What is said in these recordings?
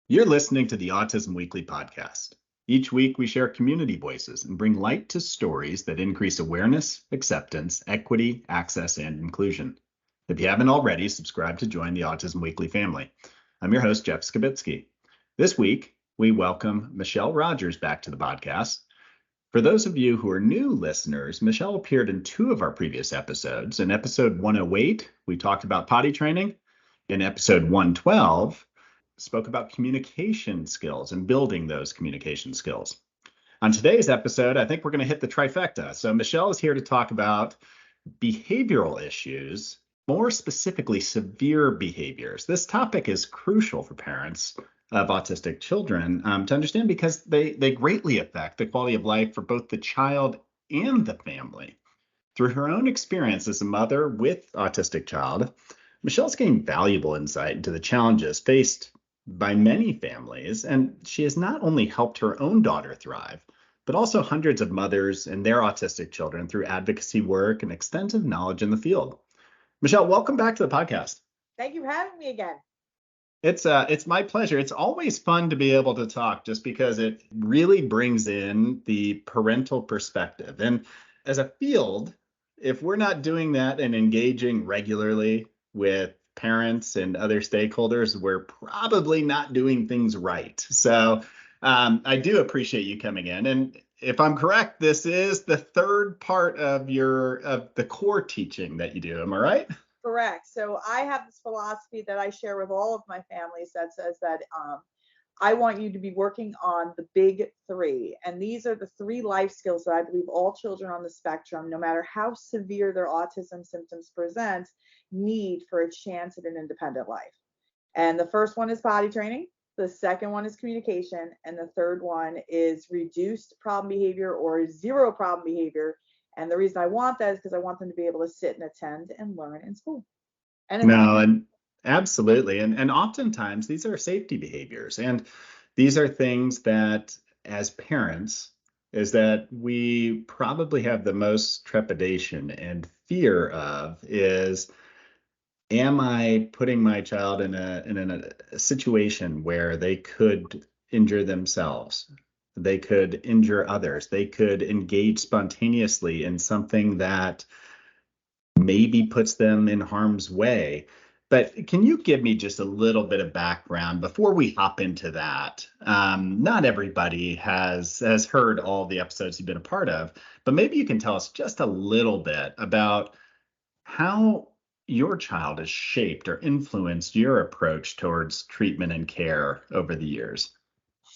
You're listening to the Autism Weekly podcast. Each week, we share community voices and bring light to stories that increase awareness, acceptance, equity, access, and inclusion. If you haven't already, subscribe to join the Autism Weekly family. I'm your host, Jeff Skibitsky. This week, we welcome Michelle Rogers back to the podcast. For those of you who are new listeners, Michelle appeared in two of our previous episodes. In episode 108, we talked about potty training. In episode 112, spoke about communication skills and building those communication skills. On today's episode, I think we're going to hit the trifecta. So Michelle is here to talk about behavioral issues, more specifically severe behaviors. This topic is crucial for parents of autistic children to understand because they greatly affect the quality of life for both the child and the family. Through her own experience as a mother with autistic child, Michelle's gained valuable insight into the challenges faced by many families, and she has not only helped her own daughter thrive, but also hundreds of mothers and their autistic children through advocacy work and extensive knowledge in the field. Michelle, welcome back to the podcast. Thank you for having me again. It's my pleasure. It's always fun to be able to talk just because it really brings in the parental perspective. And as a field, if we're not doing that and engaging regularly with parents and other stakeholders, we're probably not doing things right. So I do appreciate you coming in. And if I'm correct, this is the third part of the core teaching that you do. Am I right? Correct. So I have this philosophy that I share with all of my families that says that I want you to be working on the big three. And these are the three life skills that I believe all children on the spectrum, no matter how severe their autism symptoms present, need for a chance at an independent life. And the first one is potty training. The second one is communication. And the third one is reduced problem behavior or zero problem behavior. And the reason I want that is because I want them to be able to sit and attend and learn in school. And absolutely. And oftentimes these are safety behaviors. And these are things that as parents is that we probably have the most trepidation and fear of is, am I putting my child in a situation where they could injure themselves? They could injure others. They could engage spontaneously in something that maybe puts them in harm's way. But can you give me just a little bit of background before we hop into that? Not everybody has heard all the episodes you've been a part of, but maybe you can tell us just a little bit about how your child has shaped or influenced your approach towards treatment and care over the years.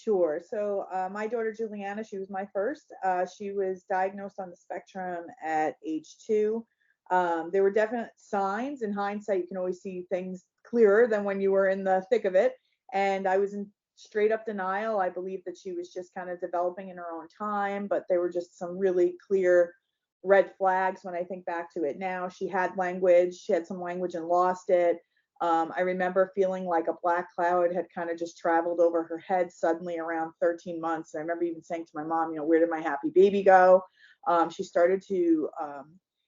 Sure. So my daughter Juliana, she was my first. She was diagnosed on the spectrum at age 2. There were definite signs. In hindsight, you can always see things clearer than when you were in the thick of it. And I was in straight up denial. I believed that she was just kind of developing in her own time, but there were just some really clear red flags when I think back to it now. She had language, she had some language and lost it. I remember feeling like a black cloud had kind of just traveled over her head suddenly around 13 months. And I remember even saying to my mom, where did my happy baby go? She started to,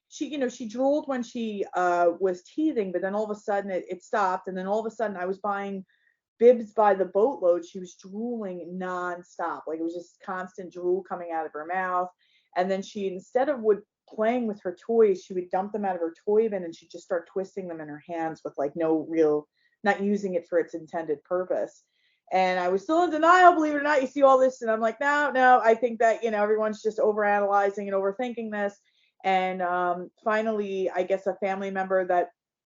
she drooled when she was teething, but then all of a sudden it stopped. And then all of a sudden I was buying bibs by the boatload. She was drooling nonstop. Like it was just constant drool coming out of her mouth. And then she, instead of playing with her toys, she would dump them out of her toy bin and she'd just start twisting them in her hands with like not using it for its intended purpose. And I was still in denial, believe it or not. You see all this and I'm like, no, I think that, everyone's just overanalyzing and overthinking this. And finally, I guess a family member that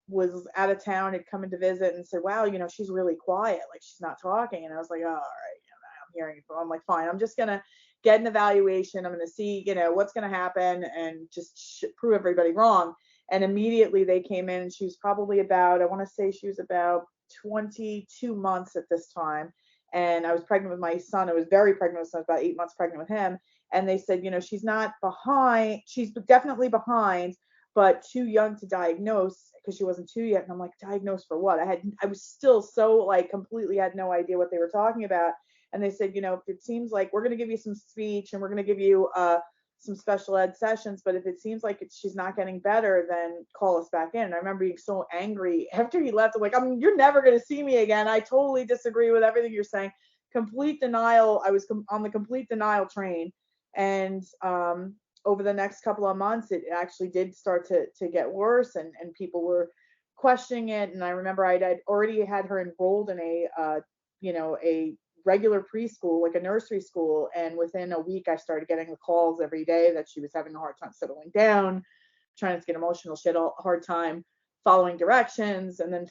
was out of town had come in to visit and said, wow, she's really quiet. Like she's not talking. And I was like, oh, all right, I'm hearing it. I'm like, fine, I'm just going to get an evaluation. I'm going to see, what's going to happen and just prove everybody wrong. And immediately they came in and she was probably about, I want to say she was about 22 months at this time. And I was pregnant with my son. I was very pregnant. So I was about 8 months pregnant with him. And they said, she's not behind. She's definitely behind, but too young to diagnose because she wasn't 2 yet. And I'm like, diagnose for what? I was still so like completely had no idea what they were talking about. And they said, it seems like we're going to give you some speech and we're going to give you some special ed sessions, but if it seems like she's not getting better, then call us back in. And I remember being so angry after he left. I'm like, you're never going to see me again. I totally disagree with everything you're saying. Complete denial. I was on the complete denial train. And over the next couple of months, it actually did start to get worse, and people were questioning it. And I remember I'd already had her enrolled in a regular preschool, like a nursery school. And within a week, I started getting the calls every day that she was having a hard time settling down, trying to get emotional. She had a hard time following directions. And then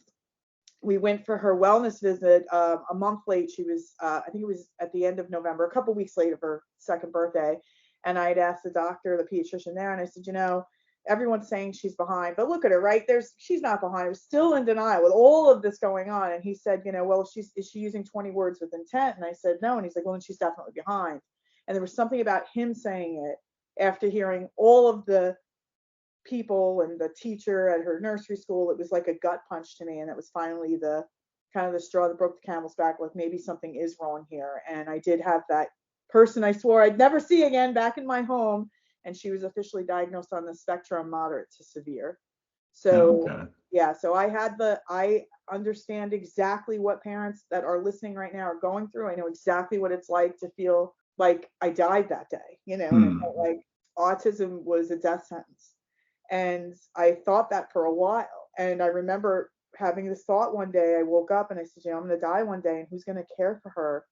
we went for her wellness visit a month late. She was, I think it was at the end of November, a couple weeks late of her second birthday. And I'd asked the doctor, the pediatrician there, and I said, everyone's saying she's behind, but look at her, right? She's not behind. I was still in denial with all of this going on. And he said, well, is she using 20 words with intent? And I said, no. And he's like, well, then she's definitely behind. And there was something about him saying it after hearing all of the people and the teacher at her nursery school. It was like a gut punch to me. And it was finally the kind of the straw that broke the camel's back, like maybe something is wrong here. And I did have that person I swore I'd never see again back in my home. And she was officially diagnosed on the spectrum, moderate to severe. So Okay. yeah, so I understand exactly what parents that are listening right now are going through. I know exactly what it's like to feel like I died that day, and I felt like autism was a death sentence. And I thought that for a while. And I remember having this thought one day. I woke up and I said, I'm going to die one day, and who's going to care for her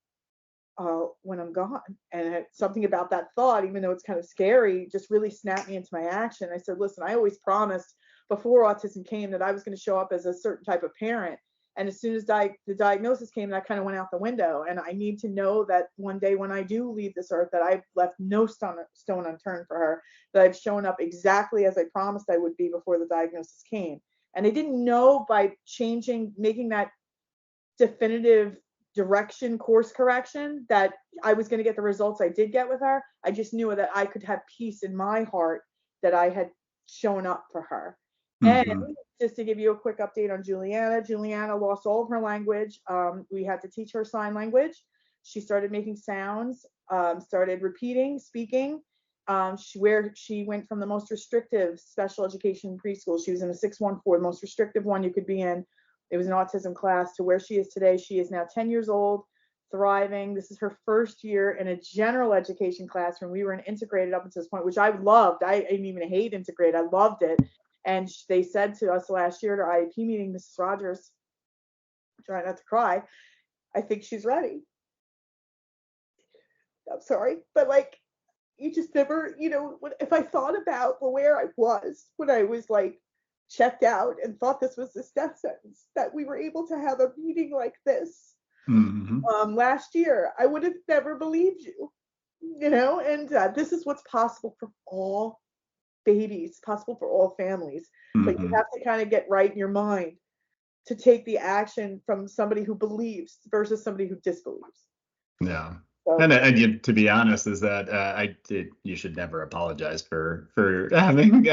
when I'm gone? And something about that thought, even though it's kind of scary, just really snapped me into my action. I said, listen, I always promised before autism came that I was going to show up as a certain type of parent. And as soon as the diagnosis came, that kind of went out the window. And I need to know that one day when I do leave this earth, that I've left no stone unturned for her, that I've shown up exactly as I promised I would be before the diagnosis came. And I didn't know by making that definitive course correction, that I was going to get the results I did get with her. I just knew that I could have peace in my heart that I had shown up for her. Mm-hmm. And just to give you a quick update on Juliana lost all of her language. We had to teach her sign language. She started making sounds, started repeating, speaking. She went from the most restrictive special education preschool. She was in a 614, the most restrictive one you could be in. It was an autism class, to where she is today. She is now 10 years old, thriving. This is her first year in a general education classroom. We were in integrated up until this point, which I loved. I didn't even hate integrated. I loved it. And they said to us last year at our IEP meeting, Mrs. Rogers, try not to cry, I think she's ready. I'm sorry, but you just never, if I thought about where I was when I was checked out and thought this was this death sentence, that we were able to have a meeting like this last year, I would have never believed you, and this is what's possible for all babies, possible for all families. But you have to kind of get right in your mind to take the action from somebody who believes versus somebody who disbelieves. Yeah. And to be honest, is that you should never apologize for having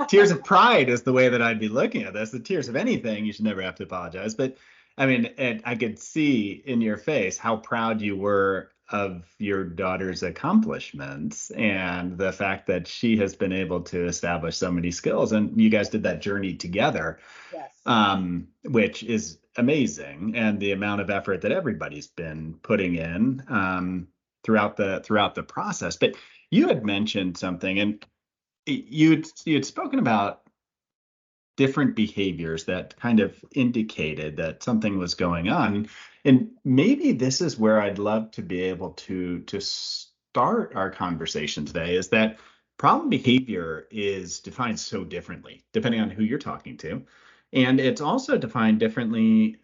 tears of pride is the way that I'd be looking at this. The tears of anything, you should never have to apologize. But I mean, I could see in your face how proud you were of your daughter's accomplishments and the fact that she has been able to establish so many skills, and you guys did that journey together. Yes. Which is amazing, and the amount of effort that everybody's been putting in throughout the process. But you had mentioned something, and you'd spoken about different behaviors that kind of indicated that something was going on. And maybe this is where I'd love to be able to start our conversation today, is that problem behavior is defined so differently depending on who you're talking to. And it's also defined differently.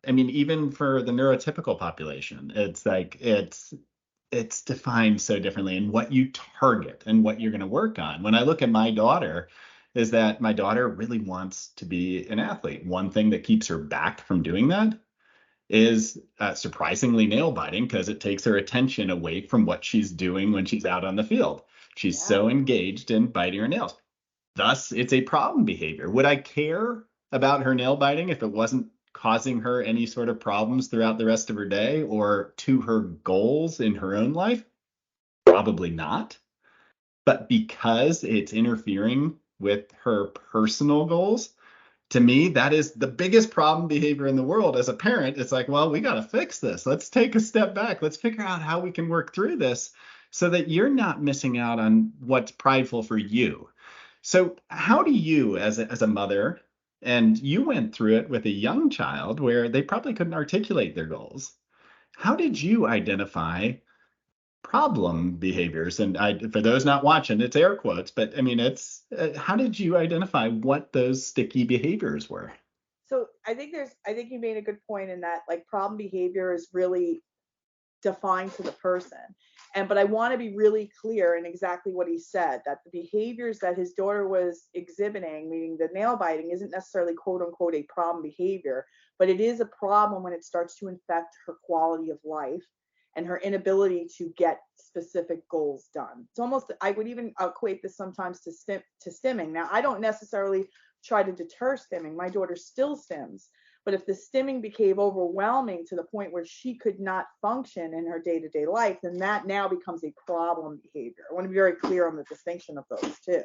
Even for the neurotypical population, it's defined so differently, and what you target and what you're going to work on. When I look at my daughter, is that my daughter really wants to be an athlete. One thing that keeps her back from doing that is surprisingly nail biting, because it takes her attention away from what she's doing when she's out on the field. She's so engaged in biting her nails. Thus, it's a problem behavior. Would I care about her nail biting if it wasn't causing her any sort of problems throughout the rest of her day or to her goals in her own life? Probably not. but because it's interfering with her personal goals, to me, that is the biggest problem behavior in the world. As a parent, it's like, well, we got to fix this. Let's take a step back. Let's figure out how we can work through this so that you're not missing out on what's prideful for you. So, how do you, as a mother, and you went through it with a young child where they probably couldn't articulate their goals, how did you identify problem behaviors? And for those not watching, it's air quotes, but I mean, it's how did you identify what those sticky behaviors were? So I think you made a good point in that, like, problem behavior is really defined to the person. But I want to be really clear in exactly what he said, that the behaviors that his daughter was exhibiting, meaning the nail biting, isn't necessarily quote unquote a problem behavior, but it is a problem when it starts to infect her quality of life and her inability to get specific goals done. It's almost, I would even equate this sometimes to stimming. Now, I don't necessarily try to deter stimming. My daughter still stims. But if the stimming became overwhelming to the point where she could not function in her day-to-day life, then that now becomes a problem behavior. I want to be very clear on the distinction of those two.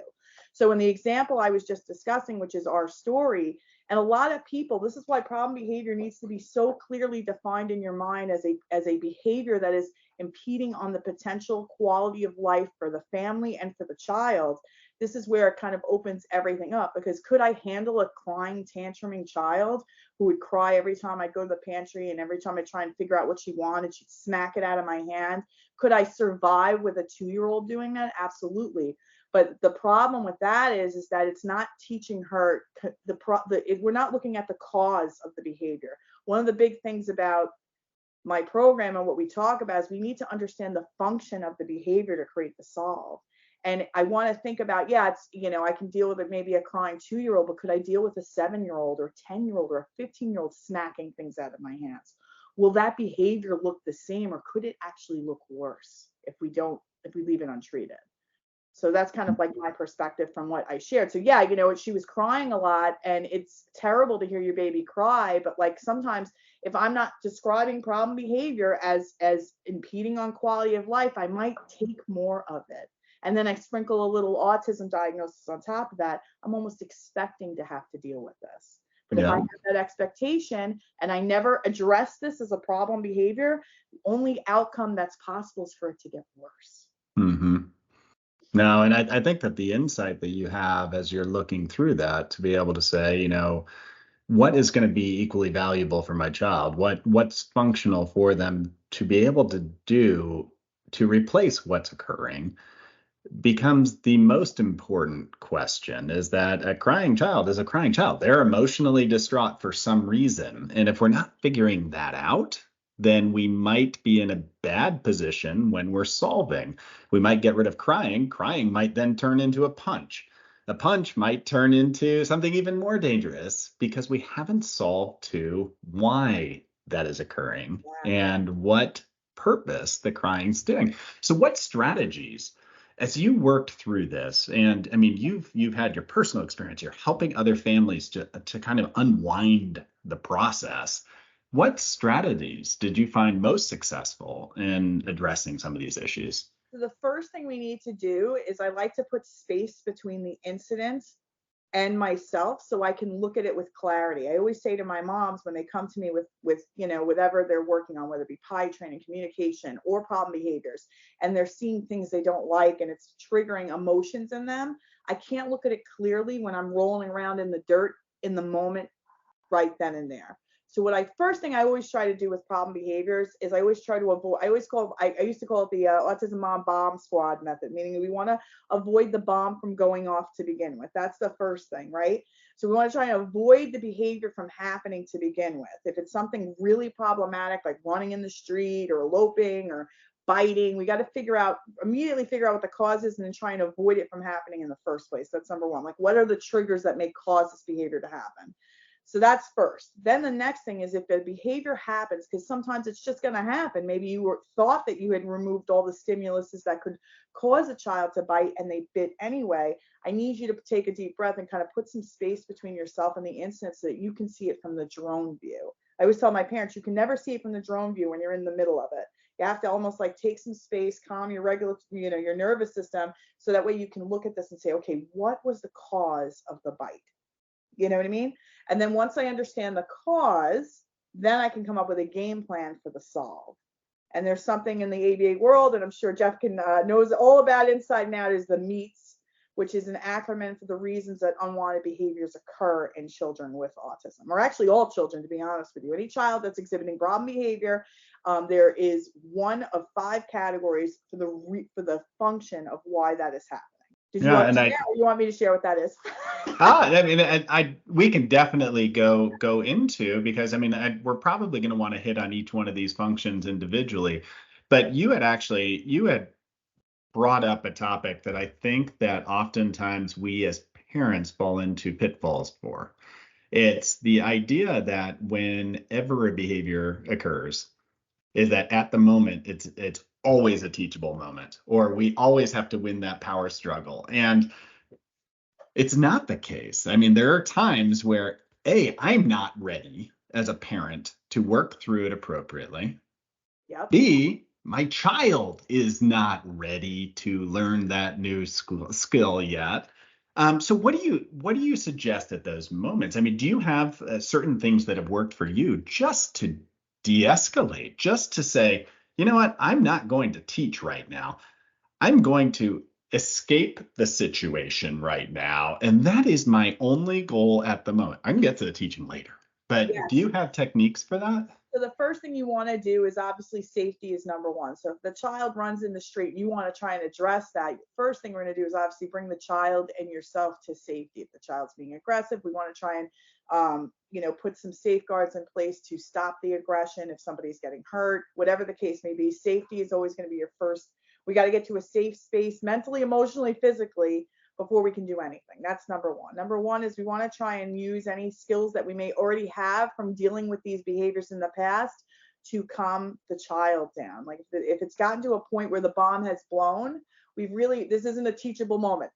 So in the example I was just discussing, which is our story, and a lot of people, this is why problem behavior needs to be so clearly defined in your mind as a behavior that is impeding on the potential quality of life for the family and for the child. This is where it kind of opens everything up, because could I handle a crying, tantruming child who would cry every time I go to the pantry, and every time I try and figure out what she wanted, she'd smack it out of my hand? Could I survive with a 2-year-old doing that? Absolutely. But the problem with that is that it's not teaching her we're not looking at the cause of the behavior. One of the big things about my program and what we talk about is we need to understand the function of the behavior to create the solve. And I want to think about, yeah, it's, I can deal with it, maybe a crying 2-year-old, but could I deal with a 7-year-old or 10-year-old or a 15-year-old smacking things out of my hands? Will that behavior look the same, or could it actually look worse if we leave it untreated? So that's kind of like my perspective from what I shared. So yeah, she was crying a lot, and it's terrible to hear your baby cry, but like sometimes if I'm not describing problem behavior as impeding on quality of life, I might take more of it. And then I sprinkle a little autism diagnosis on top of that. I'm almost expecting to have to deal with this. But if I Yeah. have that expectation and I never address this as a problem behavior, the only outcome that's possible is for it to get worse. hmm No, and I think that the insight that you have as you're looking through that to be able to say, what is going to be equally valuable for my child? What's functional for them to be able to do to replace what's occurring becomes the most important question. Is that a crying child is a crying child. They're emotionally distraught for some reason. And if we're not figuring that out, then we might be in a bad position when we're solving. We might get rid of crying. Crying might then turn into a punch. A punch might turn into something even more dangerous because we haven't solved to why that is occurring and what purpose the crying's doing. So what strategies, as you worked through this, and I mean, you've had your personal experience, you're helping other families to kind of unwind the process. What strategies did you find most successful in addressing some of these issues? So the first thing we need to do is I like to put space between the incident and myself so I can look at it with clarity. I always say to my moms when they come to me with whatever they're working on, whether it be PI training, communication, or problem behaviors, and they're seeing things they don't like and it's triggering emotions in them, I can't look at it clearly when I'm rolling around in the dirt in the moment right then and there. So what first thing I always try to do with problem behaviors is I always try to avoid, I used to call it the Autism Mom Bomb Squad method, meaning we want to avoid the bomb from going off to begin with. That's the first thing, right? So we want to try and avoid the behavior from happening to begin with. If it's something really problematic, like running in the street or eloping or biting, we got to immediately figure out what the cause is and then try and avoid it from happening in the first place. That's number one. Like, what are the triggers that may cause this behavior to happen? So that's first. Then the next thing is if the behavior happens, because sometimes it's just going to happen. Maybe you thought that you had removed all the stimuluses that could cause a child to bite and they bit anyway. I need you to take a deep breath and kind of put some space between yourself and the incident so that you can see it from the drone view. I always tell my parents, you can never see it from the drone view when you're in the middle of it. You have to almost like take some space, calm your regular, your nervous system, so that way you can look at this and say, okay, what was the cause of the bite? You know what I mean? And then once I understand the cause, then I can come up with a game plan for the solve. And there's something in the ABA world, and I'm sure Jeff can knows all about inside and out, is the MEETS, which is an acronym for the reasons that unwanted behaviors occur in children with autism, or actually all children, to be honest with you. Any child that's exhibiting problem behavior, there is one of 5 categories for the function of why that is happening. Did you Yeah, want and to share, or you want me to share what that is? I mean, we can definitely go into, because I mean, we're probably going to want to hit on each one of these functions individually, but you had brought up a topic that I think that oftentimes we as parents fall into pitfalls for. It's the idea that whenever a behavior occurs, is that at the moment it's always a teachable moment, or we always have to win that power struggle. And it's not the case. I mean, there are times where, A, I'm not ready as a parent to work through it appropriately. Yep. B, my child is not ready to learn that new skill yet. So what do you suggest at those moments? I mean, do you have certain things that have worked for you just to de-escalate, just to say, you know what, I'm not going to teach right now. I'm going to escape the situation right now. And that is my only goal at the moment. I can get to the teaching later. But do Yes. you have techniques for that? So the first thing you want to do is, obviously, safety is number one. So if the child runs in the street, you want to try and address that. First thing we're going to do is obviously bring the child and yourself to safety. If the child's being aggressive, we want to try and put some safeguards in place to stop the aggression. If somebody's getting hurt, whatever the case may be, safety is always going to be your first. We got to get to a safe space, mentally, emotionally, physically, before we can do anything. That's number one. Number one is we want to try and use any skills that we may already have from dealing with these behaviors in the past to calm the child down. Like if it's gotten to a point where the bomb has blown, this isn't a teachable moment.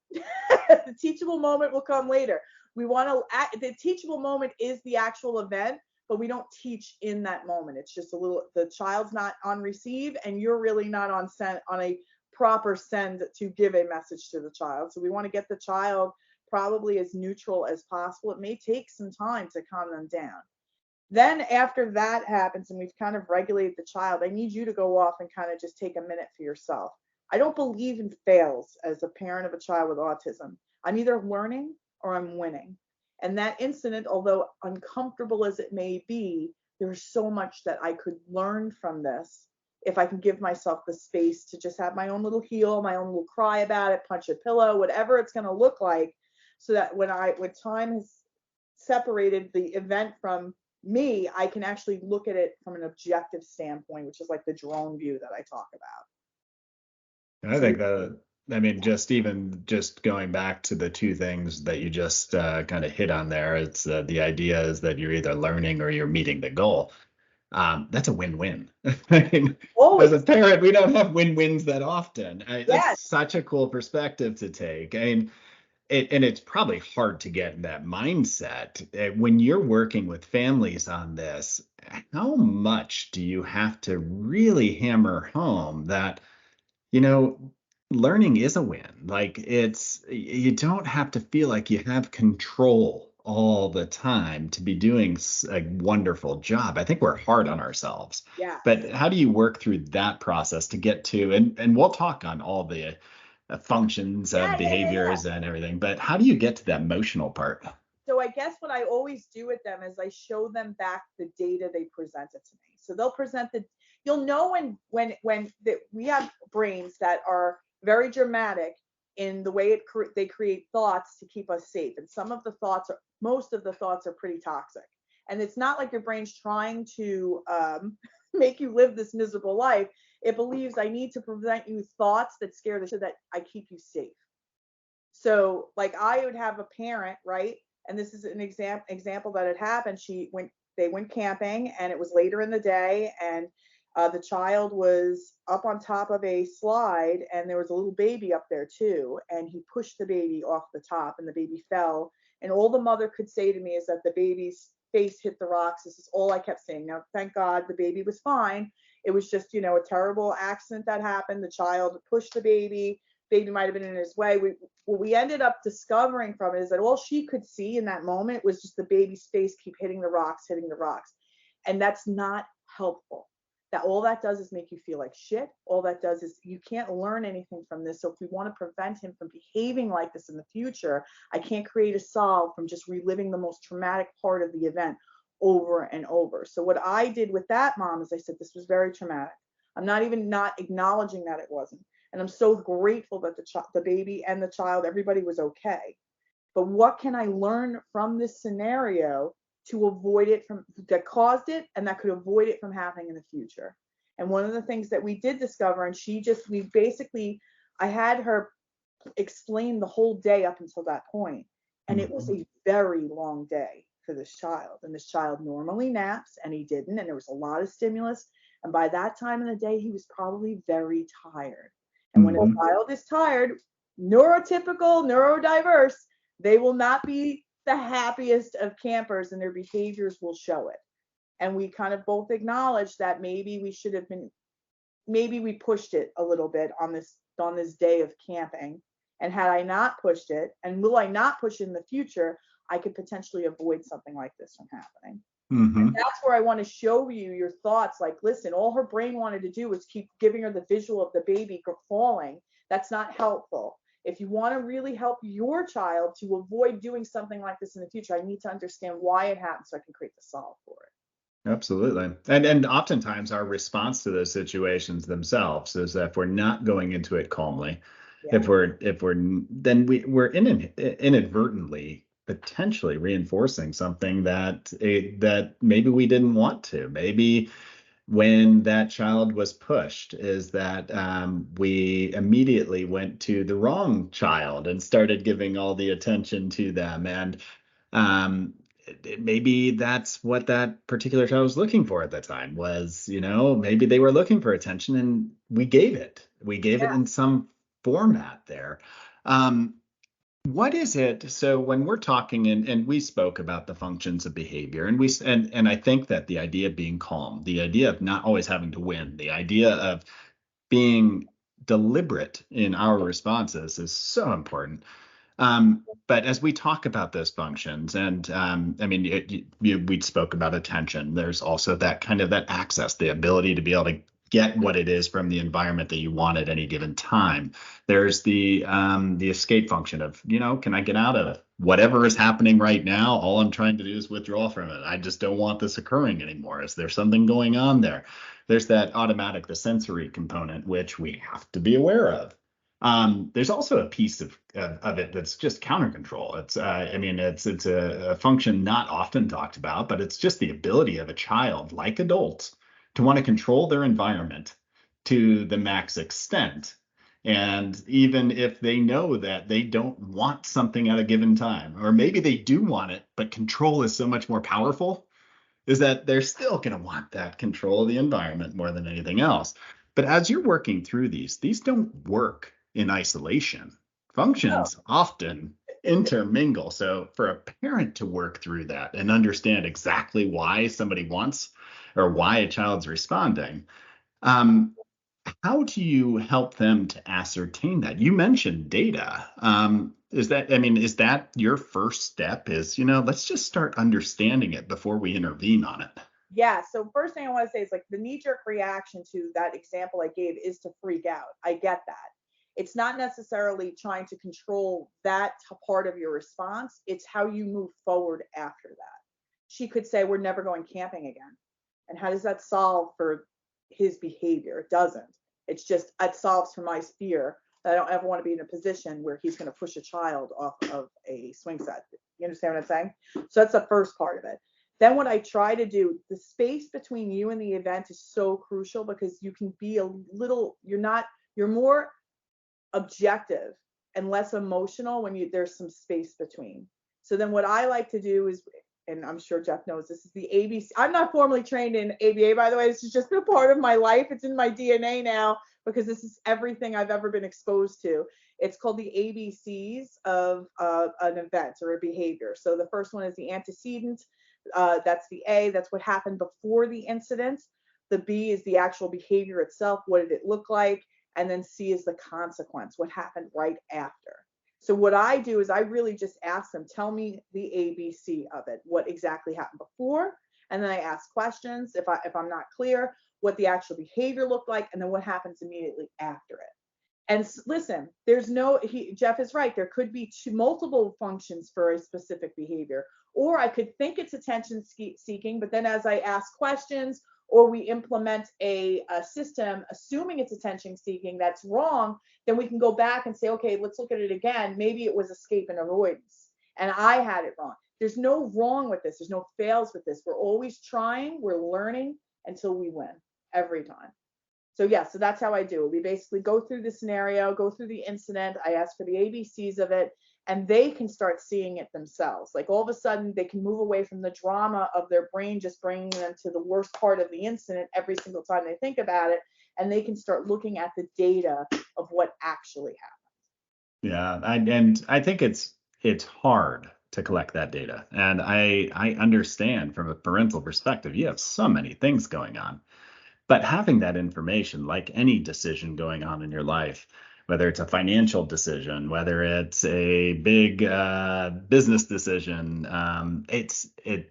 The teachable moment will come later. The teachable moment is the actual event, but we don't teach in that moment. It's just the child's not on receive, and you're really not on a proper send to give a message to the child. So we want to get the child probably as neutral as possible. It may take some time to calm them down. Then after that happens and we've kind of regulated the child, I need you to go off and kind of just take a minute for yourself. I don't believe in fails as a parent of a child with autism. I'm either learning or I'm winning. And that incident, although uncomfortable as it may be, there's so much that I could learn from this if I can give myself the space to just have my own little heal, my own little cry about it, punch a pillow, whatever it's going to look like, so that when time has separated the event from me, I can actually look at it from an objective standpoint, which is like the drone view that I talk about. I So think that, I mean, just going back to the two things that you just kind of hit on there, it's the idea is that you're either learning or you're meeting the goal. That's a win-win. I mean, as a always, parent, we don't have win-wins that often. That's yes, such a cool perspective to take. I mean, and it's probably hard to get in that mindset. When you're working with families on this, how much do you have to really hammer home that, you know, learning is a win? Like you don't have to feel like you have control all the time to be doing a wonderful job. I think we're hard on ourselves. yes. But how do you work through that process to get to, and we'll talk on all the functions of Yeah. behaviors and everything, but how do you get to that emotional part? So I guess what I always do with them is I show them back the data they presented to me. So they'll present you'll know we have brains that are very dramatic in the way they create thoughts to keep us safe. And most of the thoughts are pretty toxic. And it's not like your brain's trying to make you live this miserable life. It believes I need to present you thoughts that scare the so that I keep you safe. So like I would have a parent, right? And this is an example that had happened. They went camping and it was later in the day, and the child was up on top of a slide and there was a little baby up there too. And he pushed the baby off the top and the baby fell. And all the mother could say to me is that the baby's face hit the rocks. This is all I kept saying. Now, thank God the baby was fine. It was just, a terrible accident that happened. The child pushed the baby. Baby might have been in his way. What we ended up discovering from it is that all she could see in that moment was just the baby's face keep hitting the rocks. And that's not helpful. That all that does is make you feel like shit. All that does is you can't learn anything from this. So if we want to prevent him from behaving like this in the future, I can't create a solve from just reliving the most traumatic part of the event over and over. So what I did with that mom is I said, this was very traumatic. I'm not acknowledging that it wasn't. And I'm so grateful that the baby and the child, everybody was okay. But what can I learn from this scenario to avoid it from that caused it and that could avoid it from happening in the future? And one of the things that we did discover, and I had her explain the whole day up until that point, and it was a very long day for this child. And this child normally naps, and he didn't, and there was a lot of stimulus. And by that time in the day, he was probably very tired. And when a child is tired, neurotypical, neurodiverse, they will not be the happiest of campers, and their behaviors will show it. And we kind of both acknowledged that maybe we pushed it a little bit on this day of camping. And had I not pushed it, and will I not push it in the future, I could potentially avoid something like this from happening. And that's where I want to show you your thoughts. Like, listen, all her brain wanted to do was keep giving her the visual of the baby falling. That's not helpful. If you want to really help your child to avoid doing something like this in the future, I need to understand why it happened so I can create the solve for it. Absolutely. And oftentimes our response to those situations themselves is that if we're not going into it calmly, if we're then we're inadvertently potentially reinforcing something that maybe we didn't want to. Maybe when that child was pushed is that we immediately went to the wrong child and started giving all the attention to them. And maybe that's what that particular child was looking for at the time was, maybe they were looking for attention and we gave it. We gave it in some format there. What is it? So when we're talking and we spoke about the functions of behavior and I think that the idea of being calm, the idea of not always having to win, the idea of being deliberate in our responses is so important. But as we talk about those functions, and we spoke about attention. There's also that kind of that access, the ability to be able to get what it is from the environment that you want at any given time. There's the escape function of, can I get out of whatever is happening right now? All I'm trying to do is withdraw from it. I just don't want this occurring anymore. Is there something going on there? There's that automatic, the sensory component, which we have to be aware of. There's also a piece of it that's just counter control. It's it's a function not often talked about, but it's just the ability of a child, like adults, to want to control their environment to the max extent. And even if they know that they don't want something at a given time, or maybe they do want it, but control is so much more powerful, is that they're still going to want that control of the environment more than anything else. But as you're working through these don't work in isolation. Functions often intermingle. So for a parent to work through that and understand exactly why somebody wants or why a child's responding, how do you help them to ascertain that? You mentioned data. Is that your first step is, let's just start understanding it before we intervene on it? Yeah. So first thing I want to say is like the knee-jerk reaction to that example I gave is to freak out. I get that. It's not necessarily trying to control that part of your response. It's how you move forward after that. She could say, we're never going camping again. And how does that solve for his behavior? It doesn't. It's just, it solves for my fear that I don't ever want to be in a position where he's going to push a child off of a swing set. You understand what I'm saying? So that's the first part of it. Then what I try to do, the space between you and the event is so crucial because you can be you're more objective and less emotional when there's some space between. So then what I like to do is, and I'm sure Jeff knows, this is the ABC. I'm not formally trained in ABA, by the way. This has just been a part of my life. It's in my DNA now because this is everything I've ever been exposed to. It's called the ABCs of an event or a behavior. So the first one is the antecedent. That's the A. That's what happened before the incident. The B is the actual behavior itself. What did it look like? And then C is the consequence. What happened right after? So what I do is I really just ask them, tell me the ABC of it. What exactly happened before? And then I ask questions if I'm not clear, what the actual behavior looked like, and then what happens immediately after it. And listen, Jeff is right. There could be multiple functions for a specific behavior, or I could think it's attention seeking, but then as I ask questions or we implement a system, assuming it's attention seeking, that's wrong, then we can go back and say, okay, let's look at it again. Maybe it was escape and avoidance, and I had it wrong. There's no wrong with this. There's no fails with this. We're always trying. We're learning until we win every time. So yeah, so that's how I do it. We basically go through the scenario, go through the incident. I ask for the ABCs of it, and they can start seeing it themselves. Like all of a sudden, they can move away from the drama of their brain just bringing them to the worst part of the incident every single time they think about it, and they can start looking at the data of what actually happened. Yeah, and I think it's hard to collect that data, and I understand from a parental perspective, you have so many things going on. But having that information, like any decision going on in your life, whether it's a financial decision, whether it's a big business decision,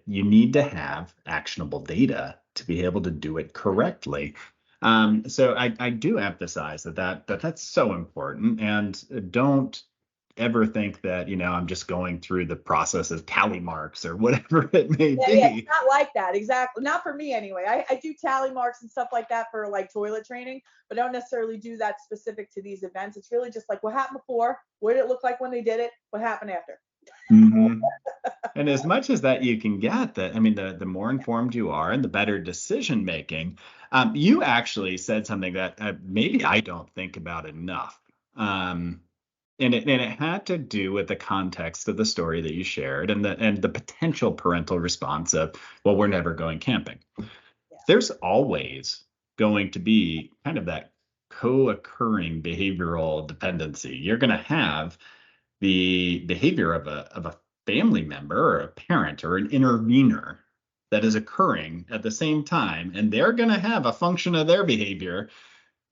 you need to have actionable data to be able to do it correctly. So I do emphasize that's so important, and don't ever think that, I'm just going through the process of tally marks or whatever it may be. Yeah, it's not like that. Exactly. Not for me anyway. I do tally marks and stuff like that for like toilet training, but I don't necessarily do that specific to these events. It's really just like what happened before, what did it look like when they did it, what happened after. Mm-hmm. And as much as that you can get, the more informed you are and the better decision making. You actually said something that maybe I don't think about enough. And it had to do with the context of the story that you shared and the potential parental response of, well, we're never going camping. Yeah. There's always going to be kind of that co-occurring behavioral dependency. You're going to have the behavior of a family member or a parent or an intervener that is occurring at the same time, and they're going to have a function of their behavior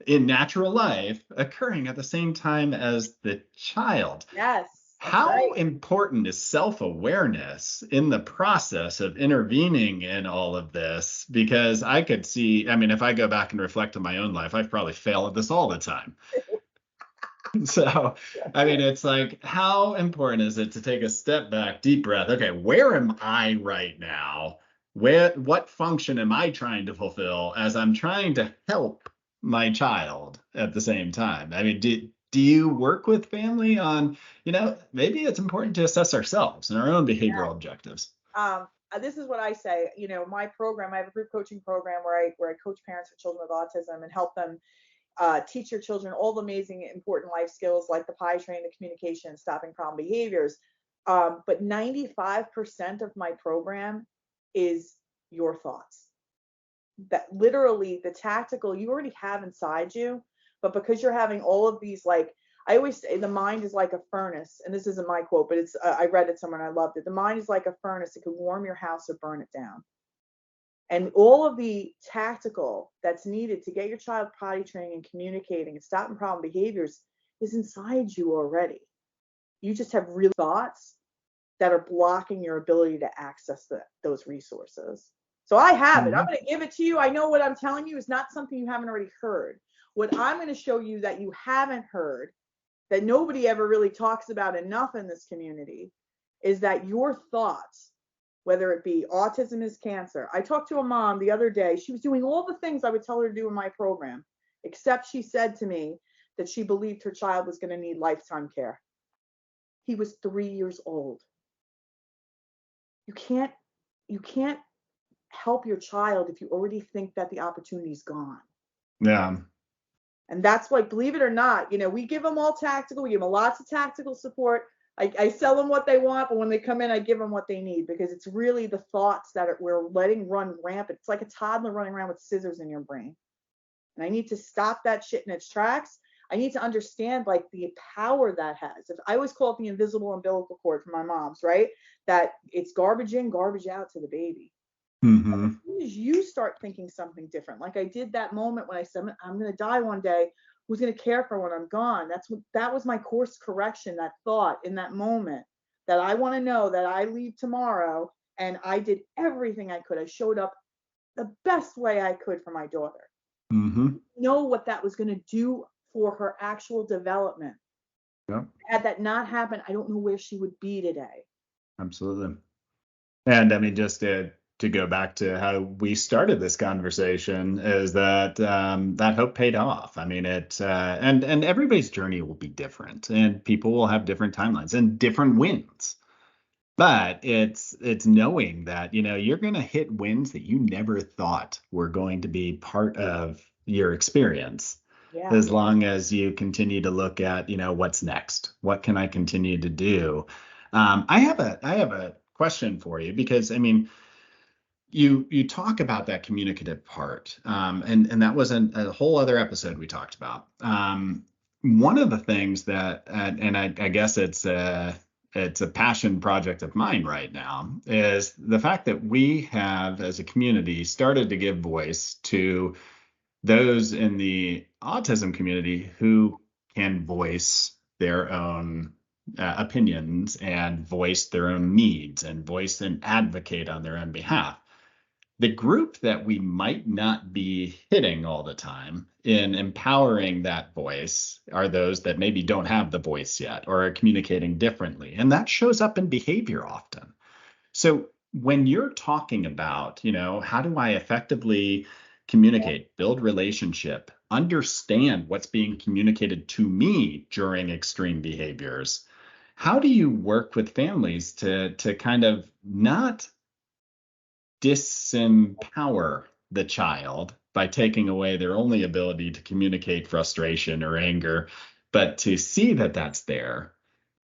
in natural life occurring at the same time as the child. Yes. How right. important is self-awareness in the process of intervening in all of this? Because I could see, if I go back and reflect on my own life, I've probably failed at this all the time. So, it's like, how important is it to take a step back, deep breath? Okay, where am I right now? What function am I trying to fulfill as I'm trying to help my child at the same time? Do you work with family on, maybe it's important to assess ourselves and our own behavioral objectives? This is what I say. My program, I have a group coaching program where I coach parents with children with autism and help them teach your children all the amazing important life skills like the potty training, the communication, and stopping problem behaviors. But 95% of my program is your thoughts. That literally the tactical you already have inside you, but because you're having all of these, like I always say, the mind is like a furnace, and this isn't my quote, but it's I read it somewhere and I loved it. The mind is like a furnace; it can warm your house or burn it down. And all of the tactical that's needed to get your child potty training and communicating and stopping problem behaviors is inside you already. You just have real thoughts that are blocking your ability to access those resources. So I have it. I'm going to give it to you. I know what I'm telling you is not something you haven't already heard. What I'm going to show you that you haven't heard, that nobody ever really talks about enough in this community, is that your thoughts, whether it be autism is cancer. I talked to a mom the other day. She was doing all the things I would tell her to do in my program, except she said to me that she believed her child was going to need lifetime care. He was 3 years old. You can't help your child if you already think that the opportunity's gone. Yeah. And that's why, believe it or not, we give them all tactical. We give them lots of tactical support. I sell them what they want, but when they come in, I give them what they need, because it's really the thoughts that we're letting run rampant. It's like a toddler running around with scissors in your brain. And I need to stop that shit in its tracks. I need to understand like the power that has. If I always call it the invisible umbilical cord from my mom's, right? That it's garbage in, garbage out to the baby. As Mm-hmm. soon as you start thinking something different, like I did that moment when I said, I'm going to die one day, who's going to care for when I'm gone? That was my course correction, that thought in that moment, that I want to know that I leave tomorrow and I did everything I could. I showed up the best way I could for my daughter. Mm-hmm. Know what that was going to do for her actual development. Yeah, Had that not happened, I don't know where she would be today. absolutely. And I mean, just to go back to how we started this conversation, is that that hope paid off. I mean, and everybody's journey will be different, and people will have different timelines and different wins. But it's knowing that, you're going to hit wins that you never thought were going to be part of your experience, Yeah. as long as you continue to look at, what's next. What can I continue to do? I have a question for you, because I mean, you talk about that communicative part, and that was a whole other episode we talked about. One of the things that, and I guess it's a passion project of mine right now, is the fact that we have, as a community, started to give voice to those in the autism community who can voice their own opinions, and voice their own needs, and voice and advocate on their own behalf. The group that we might not be hitting all the time in empowering that voice are those that maybe don't have the voice yet, or are communicating differently. And that shows up in behavior often. So when you're talking about, how do I effectively communicate, build relationship, understand what's being communicated to me during extreme behaviors, how do you work with families to kind of not disempower the child by taking away their only ability to communicate frustration or anger, but to see that that's there,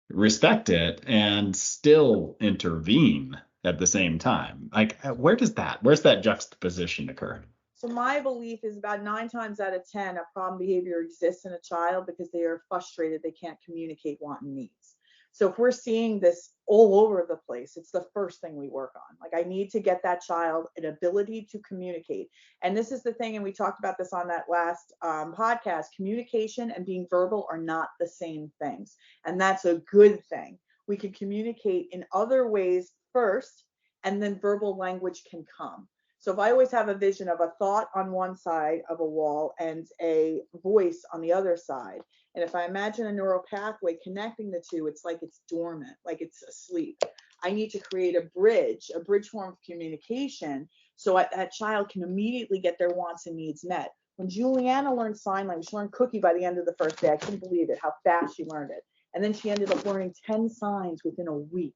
respect it, and still intervene at the same time? Like, where's that juxtaposition occur? So my belief is about 9 times out of 10, a problem behavior exists in a child because they are frustrated. They can't communicate want and needs. So if we're seeing this all over the place, it's the first thing we work on. Like I need to get that child an ability to communicate. And this is the thing, and we talked about this on that last podcast, communication and being verbal are not the same things. And that's a good thing. We can communicate in other ways first, and then verbal language can come. So if I always have a vision of a thought on one side of a wall and a voice on the other side, and if I imagine a neural pathway connecting the two, it's like it's dormant, like it's asleep. I need to create a bridge form of communication, so that child can immediately get their wants and needs met. When Juliana learned sign language, she learned cookie by the end of the first day. I couldn't believe it, how fast she learned it. And then she ended up learning 10 signs within a week.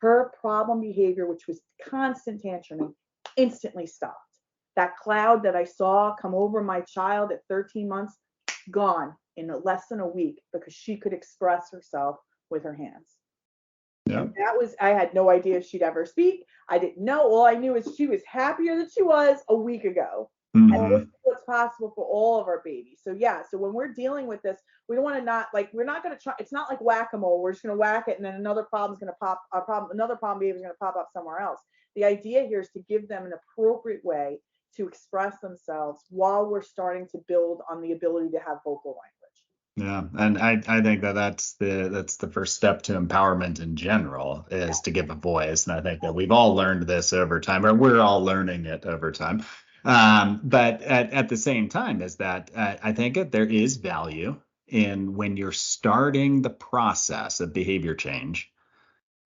Her problem behavior, which was constant tantruming, instantly stopped. That cloud that I saw come over my child at 13 months, gone in less than a week, because she could express herself with her hands. Yeah. And I had no idea if she'd ever speak. I didn't know. All I knew is she was happier than she was a week ago. And this Mm-hmm. is what's possible for all of our babies. So yeah, so when we're dealing with this, we don't want to not like, we're not going to try. It's not like whack-a-mole. We're just going to whack it, and then another problem's going to pop. Another problem behavior is going to pop up somewhere else. The idea here is to give them an appropriate way to express themselves while we're starting to build on the ability to have vocal language. Yeah, and I think that that's the first step to empowerment in general, is to give a voice. And I think that we've all learned this over time, or we're all learning it over time. But at the same time, is that I think that there is value in, when you're starting the process of behavior change,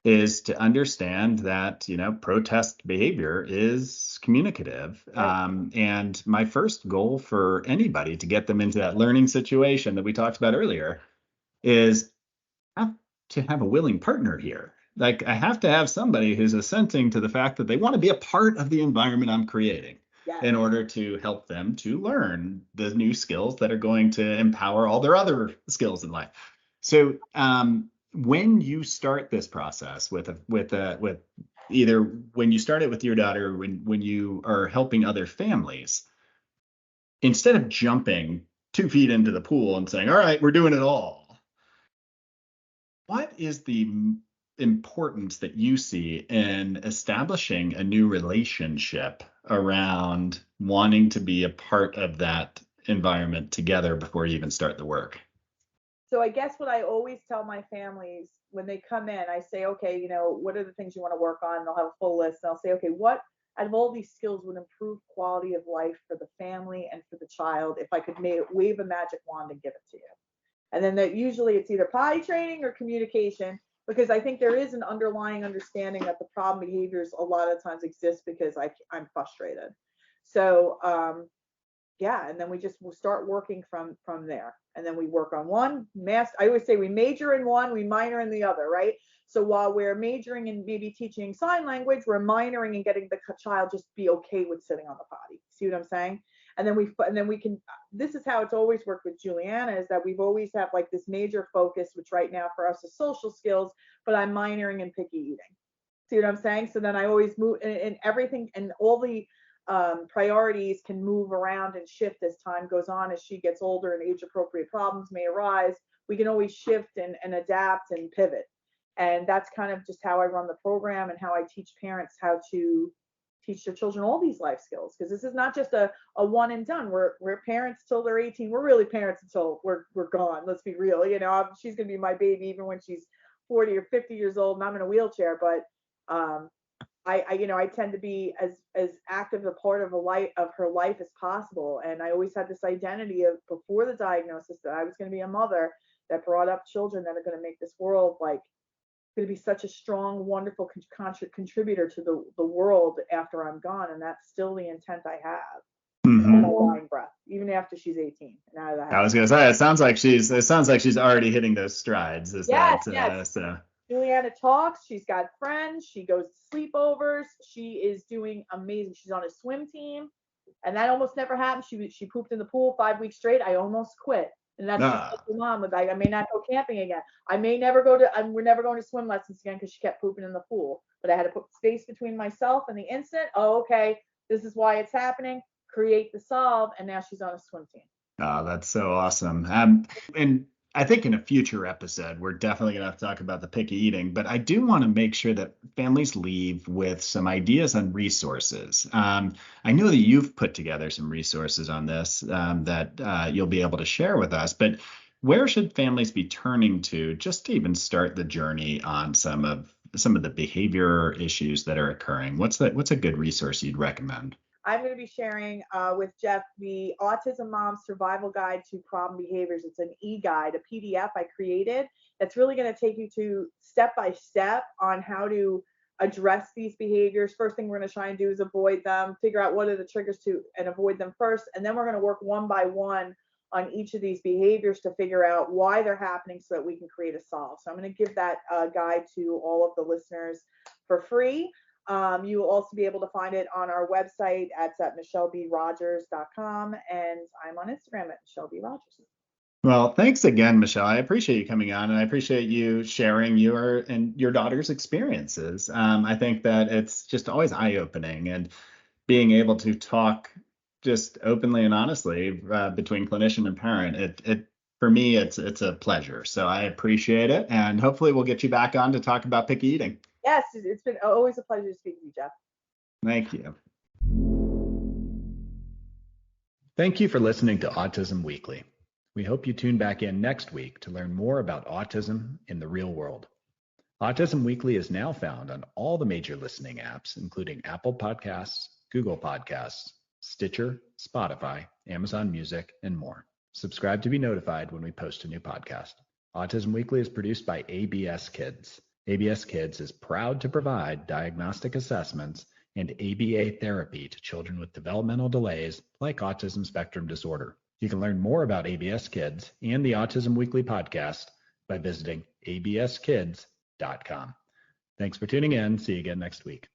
is to understand that, protest behavior is communicative. Right. And my first goal for anybody to get them into that learning situation that we talked about earlier is have to have a willing partner here. Like, I have to have somebody who's assenting to the fact that they want to be a part of the environment I'm creating, Yes. in order to help them to learn the new skills that are going to empower all their other skills in life. So when you start this process with either when you start it with your daughter, when you are helping other families, instead of jumping 2 feet into the pool and saying, all right, we're doing it all. What is the importance that you see in establishing a new relationship around wanting to be a part of that environment together before you even start the work? So I guess what I always tell my families when they come in, I say, okay, what are the things you want to work on? And they'll have a full list. And I'll say, okay, what out of all these skills would improve quality of life for the family and for the child if I could wave a magic wand and give it to you? And then that usually it's either potty training or communication, because I think there is an underlying understanding that the problem behaviors a lot of times exist because I'm frustrated. So yeah, and then we'll start working from there, and then we work on one I always say we major in one, we minor in the other, right? So while we're majoring in maybe teaching sign language, we're minoring in getting the child just be okay with sitting on the potty. See what I'm saying? And then we can, this is how it's always worked with Juliana, is that we've always had like this major focus, which right now for us is social skills, but I'm minoring in picky eating. See what I'm saying? So then I always move, and everything and all the priorities can move around and shift as time goes on. As she gets older and age appropriate problems may arise, we can always shift and adapt and pivot. And that's kind of just how I run the program and how I teach parents how to teach their children all these life skills, because this is not just a one and done. We're parents till they're 18. We're really parents until we're gone. Let's be real. She's gonna be my baby even when she's 40 or 50 years old and I'm in a wheelchair. But I tend to be as active a part of her life as possible. And I always had this identity of before the diagnosis that I was going to be a mother that brought up children that are going to make this world like going to be such a strong, wonderful contributor to the world after I'm gone. And that's still the intent I have. Mm-hmm. My dying breath, even after she's 18 and out of the house. I was going to say, it sounds like she's already hitting those strides. Yes. So. Juliana talks. She's got friends. She goes to sleepovers. She is doing amazing. She's on a swim team, and that almost never happened. She pooped in the pool 5 weeks straight. I almost quit, and that's just like mom was like, I may not go camping again. We're never going to swim lessons again because she kept pooping in the pool. But I had to put space between myself and the incident. Oh, okay, this is why it's happening. Create the solve, and now she's on a swim team. Oh, that's so awesome. And I think in a future episode, we're definitely going to have to talk about the picky eating, but I do want to make sure that families leave with some ideas on resources. I know that you've put together some resources on this that you'll be able to share with us, but where should families be turning to just to even start the journey on some of the behavior issues that are occurring? What's a good resource you'd recommend? I'm going to be sharing with Jeff the Autism Mom's Survival Guide to Problem Behaviors. It's an e-guide, a PDF I created that's really going to take you to step by step on how to address these behaviors. First thing we're going to try and do is avoid them, figure out what are the triggers and avoid them first. And then we're going to work one by one on each of these behaviors to figure out why they're happening so that we can create a solve. So I'm going to give that guide to all of the listeners for free. You will also be able to find it on our website at michellebrodgers.com, and I'm on Instagram at michellebrodgers. Well, thanks again, Michelle. I appreciate you coming on, and I appreciate you sharing your daughter's experiences. I think that it's just always eye-opening, and being able to talk just openly and honestly between clinician and parent. It for me, it's a pleasure. So I appreciate it, and hopefully we'll get you back on to talk about picky eating. Yes, it's been always a pleasure to speak with you, Jeff. Thank you. Thank you for listening to Autism Weekly. We hope you tune back in next week to learn more about autism in the real world. Autism Weekly is now found on all the major listening apps, including Apple Podcasts, Google Podcasts, Stitcher, Spotify, Amazon Music, and more. Subscribe to be notified when we post a new podcast. Autism Weekly is produced by ABS Kids. ABS Kids is proud to provide diagnostic assessments and ABA therapy to children with developmental delays like autism spectrum disorder. You can learn more about ABS Kids and the Autism Weekly podcast by visiting abskids.com. Thanks for tuning in. See you again next week.